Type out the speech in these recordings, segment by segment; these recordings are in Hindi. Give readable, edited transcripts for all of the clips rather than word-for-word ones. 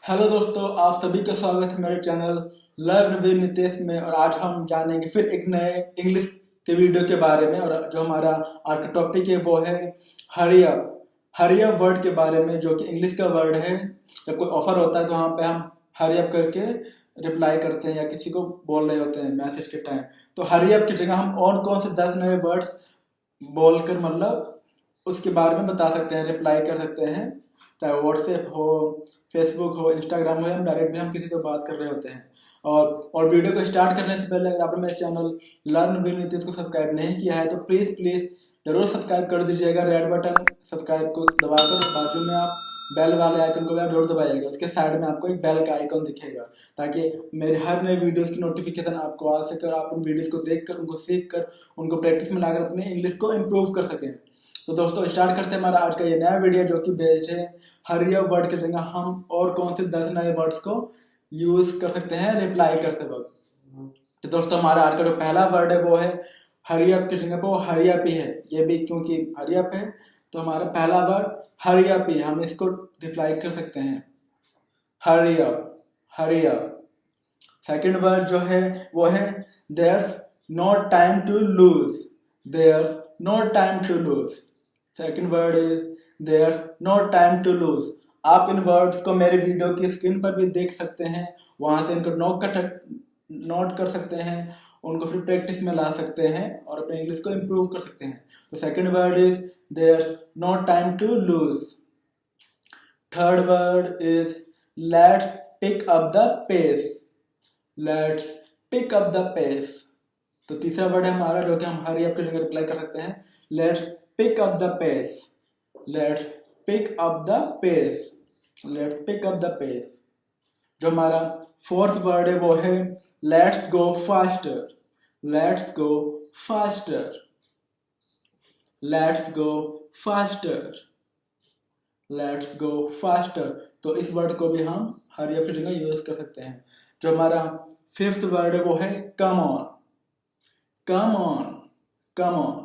हेलो दोस्तों, आप सभी का स्वागत है मेरे चैनल लर्न विद नितेश में। और आज हम जानेंगे फिर एक नए इंग्लिश के वीडियो के बारे में। और जो हमारा आज का टॉपिक है वो है हरी अप। हरी अप वर्ड के बारे में, जो कि इंग्लिश का वर्ड है। जब कोई ऑफर होता है तो वहाँ पे हम हरी अप करके रिप्लाई करते हैं या किसी को बोल रहे होते हैं मैसेज के टाइम। तो हरी अप की जगह हम और कौन से 10 नए वर्ड्स बोलकर मतलब उसके बारे में बता सकते हैं, रिप्लाई कर सकते हैं। चाहे व्हाट्सएप हो, फेसबुक हो, इंस्टाग्राम हो, हम डायरेक्ट भी हम किसी से बात कर रहे होते हैं। और वीडियो को स्टार्ट करने से पहले अगर आपने मेरे चैनल लर्न विद नितेश को सब्सक्राइब नहीं किया है तो प्लीज़ प्लीज़ जरूर सब्सक्राइब कर दीजिएगा। रेड बटन सब्सक्राइब को दबाकर बाजू में आप बेल वाले आइकन को भी आप जरूर दबाइएगा। उसके साइड में आपको एक बेल का आइकन दिखेगा ताकि मेरे हर नए वीडियोस की नोटिफिकेशन आपको आ सके। आप उन वीडियोस को देखकर, उनको सीख कर, उनको प्रैक्टिस में लाकर अपने इंग्लिश को इम्प्रूव कर सकें। तो दोस्तों स्टार्ट करते हैं हमारा आज का ये नया वीडियो, जो कि बेस्ड है हरी अप वर्ड की जगह हम और कौन से 10 नए वर्ड्स को यूज कर सकते हैं रिप्लाई करते वक्त। तो दोस्तों हमारा आज का जो पहला वर्ड है वो है हरी अप की जगह पर वो हरी अप ही है। ये भी क्योंकि हरी अप है तो हमारा पहला वर्ड हरी अप ही, हम इसको रिप्लाई कर सकते हैं hurry up, hurry up. Second word जो है वो है there's no time to lose, there's no time to lose. Second word is there's no time to lose. आप इन वर्ड्स को मेरे वीडियो की स्क्रीन पर भी देख सकते हैं, वहां से इनको नोट कर सकते हैं, उनको फिर प्रैक्टिस में ला सकते हैं और अपने इंग्लिश को इम्प्रूव कर सकते हैं। तो second word is there's no time to lose. Third word is let's pick up the pace, let's pick up the pace. तो तीसरा वर्ड है हमारा जो कि हम हरी अप की जगह रिप्लाई कर सकते हैं let's pick up the pace, let's pick up the pace, let's pick up the pace. जो हमारा फोर्थ वर्ड है वो है let's go faster, let's go faster, let's go faster, let's go faster. तो इस वर्ड को भी हम हरी अप की जगह यूज कर सकते हैं। जो हमारा फिफ्थ वर्ड है वो है come on, come on, come on,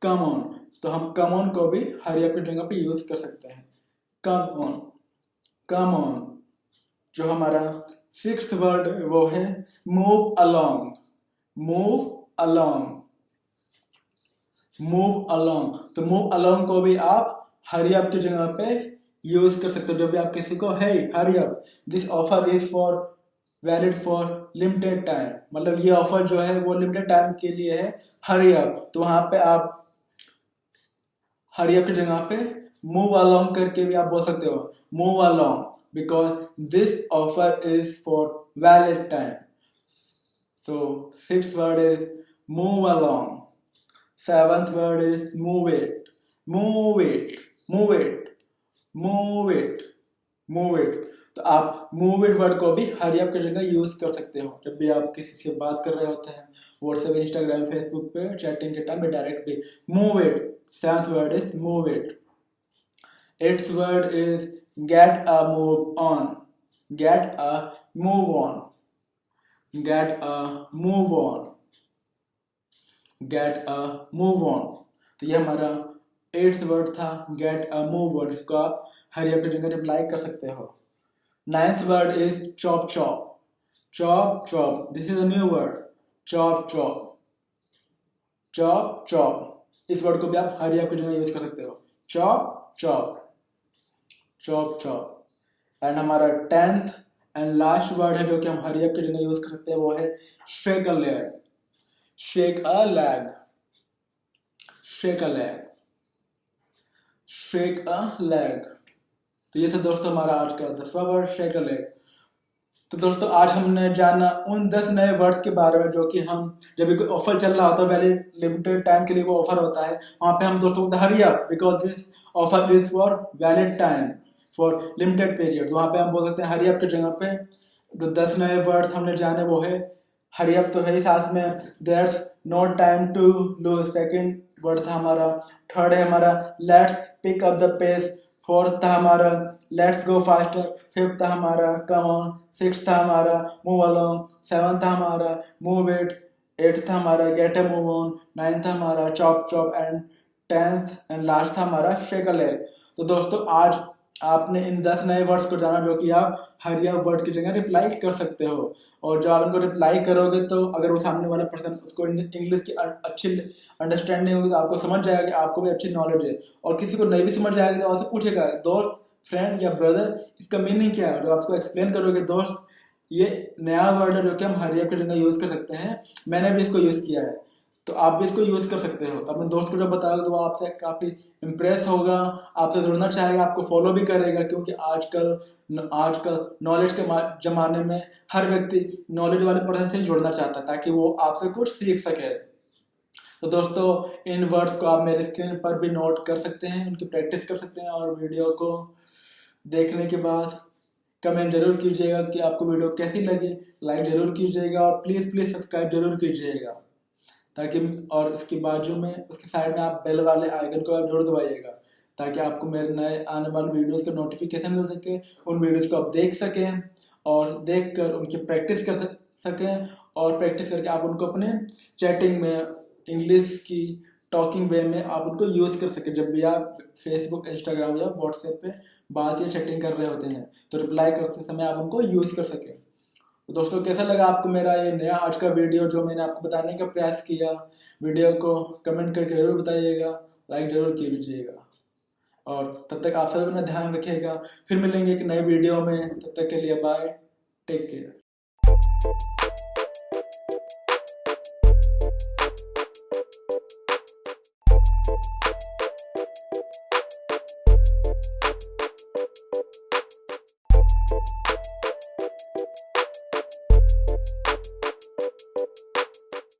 come on. तो हम कम ऑन को भी हरी अप की जगह पे यूज कर सकते हैं कम ऑन, कम ऑन। जो हमारा सिक्स्थ वर्ड वो है move along, move along, move along. तो मूव अलोंग को भी आप हरी अप की जगह पे यूज कर सकते हो। जब भी आप किसी को hey hurry up, this offer is for valid for limited time, मतलब ये ऑफर जो है वो लिमिटेड टाइम के लिए है, हरी अप। तो वहां पे आप हरी अप की जगह पे मूव अलोंग करके भी आप बोल सकते हो move along because this offer is for valid time. So sixth word is move along. Seventh word is move it, move it, move it, move it, move it. तो आप मूव इट वर्ड को भी हरी अप की जगह यूज कर सकते हो जब भी आप किसी से बात कर रहे होते हैं व्हाट्सएप, इंस्टाग्राम, फेसबुक पे चैटिंग के टाइम में डायरेक्ट भी move it. Seventh word is move it. Eighth word is get a move on, get a move on, get a move on, get a move on. तो ये हमारा एट्थ वर्ड था गेट अ मूव वर्ड, जिसको आप हरी अप की जगह रिप्लाई कर सकते हो। Ninth word is chop chop, chop chop. This is a new word, chop chop, chop chop. इस वर्ड को भी आप हरी अप की जगह यूज कर सकते हो chop chop, chop chop. And हमारा 10th एंड लास्ट वर्ड है जो कि हम हरी अप की जगह यूज कर सकते हैं वो है shake a leg, shake a leg, shake a leg, shake a leg. तो ये था दोस्तों हमारा आज का 10वां वर्ड शेक अ लेग। तो दोस्तों आज हमने जाना उन 10 नए वर्ड्स के बारे में जो कि हम जब भी कोई ऑफर चल रहा होता है, वैलिड लिमिटेड टाइम के लिए वो ऑफर होता है, वहां पे हम दोस्तों बोलते हैं hurry up because this offer is for valid time, for limited period. वहां पे हम बोल सकते हैं हरी अप की जगह पे जो 10 नए वर्ड्स हमने जाने वो है हरी अप। तो है ही साथ में there's no time to lose, second word था हमारा। थर्ड है हमारा let's pick up the pace. Fourth था हमारा लेट्स गो फास्टर। फिफ्थ था हमारा कम ऑन। सिक्स था हमारा मूव अलोंग। सेवन था हमारा मूव इट। एट था हमारा get a move on. Ninth था हमारा chop chop and 10th and last था हमारा शेक अ लेग। तो दोस्तों आज आपने इन 10 नए वर्ड्स को जाना जो कि आप हरी अप वर्ड की जगह रिप्लाई कर सकते हो। और जब आप उनको रिप्लाई करोगे तो अगर वो सामने वाला पर्सन उसको इंग्लिश की अच्छी अंडरस्टैंडिंग होगी तो आपको समझ जाएगा कि आपको भी अच्छी नॉलेज है। और किसी को नहीं भी समझ आएगी तो आपसे पूछेगा दोस्त, फ्रेंड या ब्रदर, इसका मीनिंग क्या है। जो आपको एक्सप्लेन करोगे दोस्त ये नया वर्ड है जो कि हम हरी अप की जगह यूज़ कर सकते हैं, मैंने भी इसको यूज़ किया है, तो आप भी इसको यूज़ कर सकते हो। तो अपने दोस्त को जब बताओगे तो वो आपसे काफ़ी इम्प्रेस होगा, आपसे जुड़ना चाहेगा, आपको फॉलो भी करेगा, क्योंकि आजकल नॉलेज के ज़माने में हर व्यक्ति नॉलेज वाले पर्सन से जुड़ना चाहता है ताकि वो आपसे कुछ सीख सके। तो दोस्तों इन वर्ड्स को आप मेरे स्क्रीन पर भी नोट कर सकते हैं, उनकी प्रैक्टिस कर सकते हैं, और वीडियो को देखने के बाद कमेंट जरूर कीजिएगा कि आपको वीडियो कैसी लगी, लाइक जरूर कीजिएगा, और प्लीज़ प्लीज़ सब्सक्राइब जरूर कीजिएगा ताकि, और उसके बाजू में उसके साइड में आप बेल वाले आइकन को आप जरूर दबाइएगा ताकि आपको मेरे नए आने वाले वीडियोस का नोटिफिकेशन मिल सके, उन वीडियोस को आप देख सकें और देख कर उनकी प्रैक्टिस कर सकें, और प्रैक्टिस करके आप उनको अपने चैटिंग में इंग्लिश की टॉकिंग वे में आप उनको यूज़ कर सकें। जब भी आप फेसबुक, इंस्टाग्राम या व्हाट्सएप पे बात या चैटिंग कर रहे होते हैं तो रिप्लाई करते समय आप उनको यूज़ कर सकें। तो दोस्तों कैसा लगा आपको मेरा ये नया आज का वीडियो जो मैंने आपको बताने का प्रयास किया। वीडियो को कमेंट करके जरूर बताइएगा, लाइक जरूर कीजिएगा, और तब तक आप सब अपना ध्यान रखिएगा। फिर मिलेंगे एक नए वीडियो में, तब तक के लिए बाय, टेक केयर।